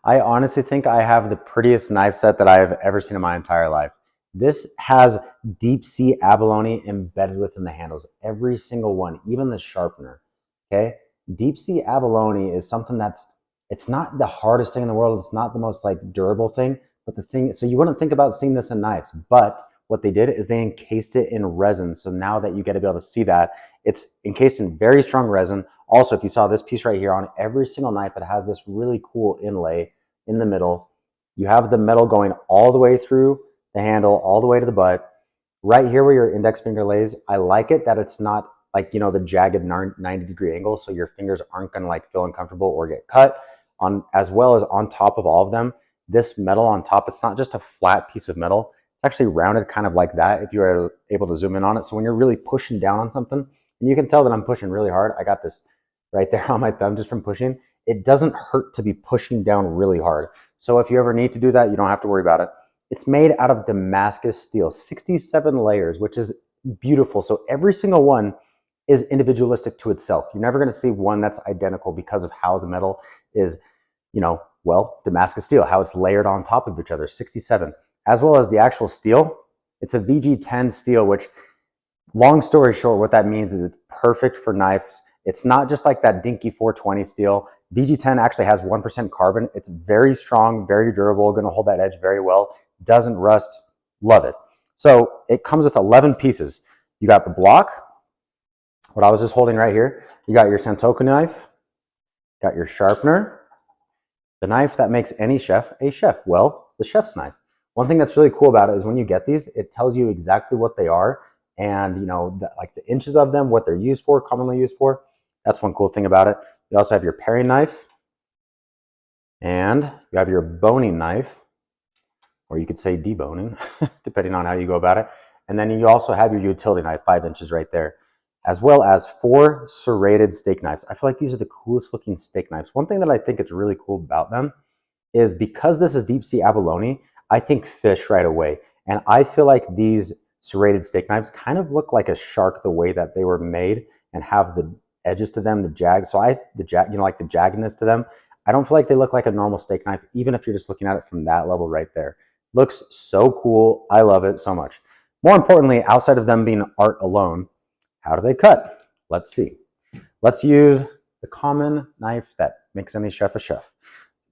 I honestly think I have the prettiest knife set that I have ever seen in my entire life. This has deep sea abalone embedded within the handles, every single one, even the sharpener. Okay, deep sea abalone is something it's not the hardest thing in the world. It's not the most like durable thing, but the thing. So you wouldn't think about seeing this in knives, but what they did is they encased it in resin. So now that you get to be able to see that, it's encased in very strong resin. Also, if you saw this piece right here, on every single knife, it has this really cool inlay in the middle. You have the metal going all the way through the handle, all the way to the butt. Right here where your index finger lays, I like it that it's not like, you know, the jagged 90-degree angle, so your fingers aren't gonna like feel uncomfortable or get cut. On as well as on top of all of them, this metal on top, it's not just a flat piece of metal, it's actually rounded kind of like that if you were able to zoom in on it. So when you're really pushing down on something, and you can tell that I'm pushing really hard, I got this right there on my thumb just from pushing, it doesn't hurt to be pushing down really hard. So if you ever need to do that, you don't have to worry about it. It's made out of Damascus steel, 67 layers, which is beautiful. So every single one is individualistic to itself. You're never going to see one that's identical because of how the metal is, you know, well, Damascus steel, how it's layered on top of each other, 67. As well as the actual steel, it's a VG10 steel, which, long story short, what that means is it's perfect for knives. It's not just like that dinky 420 steel. VG10 actually has 1% carbon. It's very strong, very durable, going to hold that edge very well. Doesn't rust. Love it. So it comes with 11 pieces. You got the block, what I was just holding right here. You got your Sentoku knife, got your sharpener, the knife that makes any chef a chef. Well, the chef's knife. One thing that's really cool about it is when you get these, it tells you exactly what they are and, you know, like the inches of them, what they're used for, commonly used for. That's one cool thing about it. You also have your paring knife, and you have your boning knife, or you could say deboning, depending on how you go about it. And then you also have your utility knife, 5 inches right there, as well as 4 serrated steak knives. I feel like these are the coolest looking steak knives. One thing that I think is really cool about them is because this is deep sea abalone, I think fish right away. And I feel like these serrated steak knives kind of look like a shark the way that they were made and have the edges to them, the jag. So like the jaggedness to them. I don't feel like they look like a normal steak knife, even if you're just looking at it from that level right there. Looks so cool. I love it so much. More importantly, outside of them being art alone, how do they cut? Let's see. Let's use the common knife that makes any chef a chef.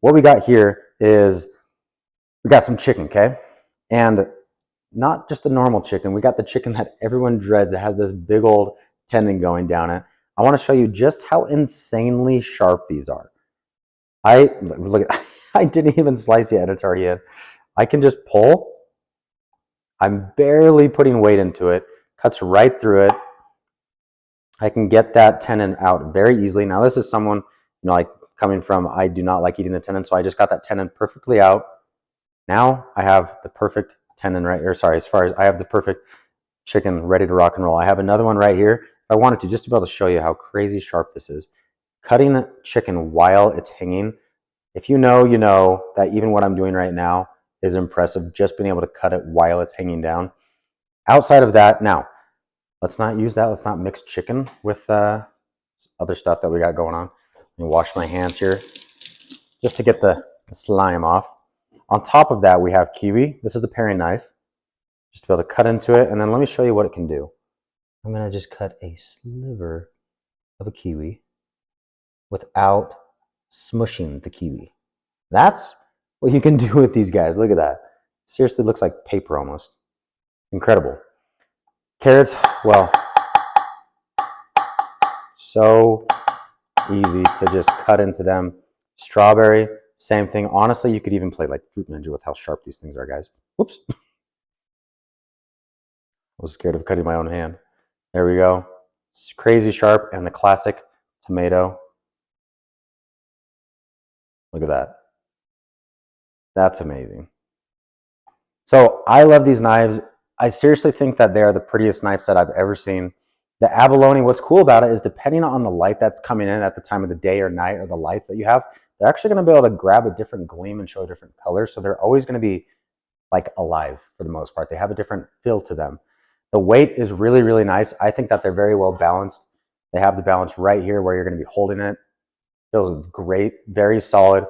What we got here is we got some chicken, okay? And not just the normal chicken. We got the chicken that everyone dreads. It has this big old tendon going down it. I want to show you just how insanely sharp these are. Look at, I didn't even slice yet, it's already in. I can just pull. I'm barely putting weight into it. Cuts right through it. I can get that tendon out very easily. Now this is someone, you know, like coming from, I do not like eating the tendon, so I just got that tendon perfectly out. Now I have the perfect tendon right here. Sorry, as far as I have the perfect chicken ready to rock and roll. I have another one right here. If I wanted to, just to be able to show you how crazy sharp this is. Cutting the chicken while it's hanging. If you know, you know that even what I'm doing right now is impressive, just being able to cut it while it's hanging down. Outside of that, now, let's not use that. Let's not mix chicken with other stuff that we got going on. Let me wash my hands here just to get the slime off. On top of that, we have kiwi. This is the paring knife, just to be able to cut into it. And then let me show you what it can do. I'm going to just cut a sliver of a kiwi without smushing the kiwi. That's what you can do with these guys. Look at that. Seriously, looks like paper almost. Incredible. Carrots, well, so easy to just cut into them. Strawberry, same thing. Honestly, you could even play like Fruit Ninja with how sharp these things are, guys. Whoops. I was scared of cutting my own hand. There we go. It's crazy sharp. And the classic tomato. Look at that. That's amazing. So I love these knives. I seriously think that they are the prettiest knife set I've ever seen. The abalone, what's cool about it is depending on the light that's coming in at the time of the day or night or the lights that you have, they're actually going to be able to grab a different gleam and show a different color. So they're always going to be like alive for the most part. They have a different feel to them. The weight is really, really nice. I think that they're very well balanced. They have the balance right here where you're going to be holding it. Feels great, very solid.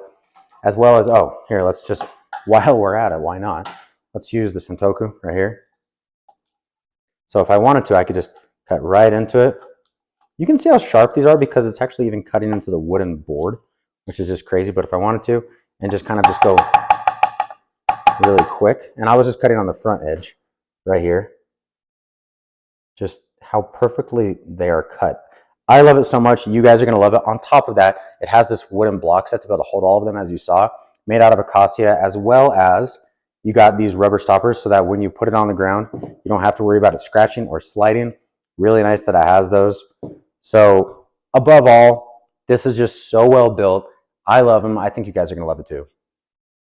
as well as, oh, here, let's just, while we're at it, why not? Let's use the Sentoku right here. So if I wanted to, I could just cut right into it. You can see how sharp these are because it's actually even cutting into the wooden board, which is just crazy. But if I wanted to, and just kind of just go really quick, and I was just cutting on the front edge right here, just how perfectly they are cut. I love it so much. You guys are going to love it. On top of that, it has this wooden block set to be able to hold all of them, as you saw, made out of acacia, as well as you got these rubber stoppers so that when you put it on the ground, you don't have to worry about it scratching or sliding. Really nice that it has those. So above all, this is just so well built. I love them. I think you guys are going to love it too.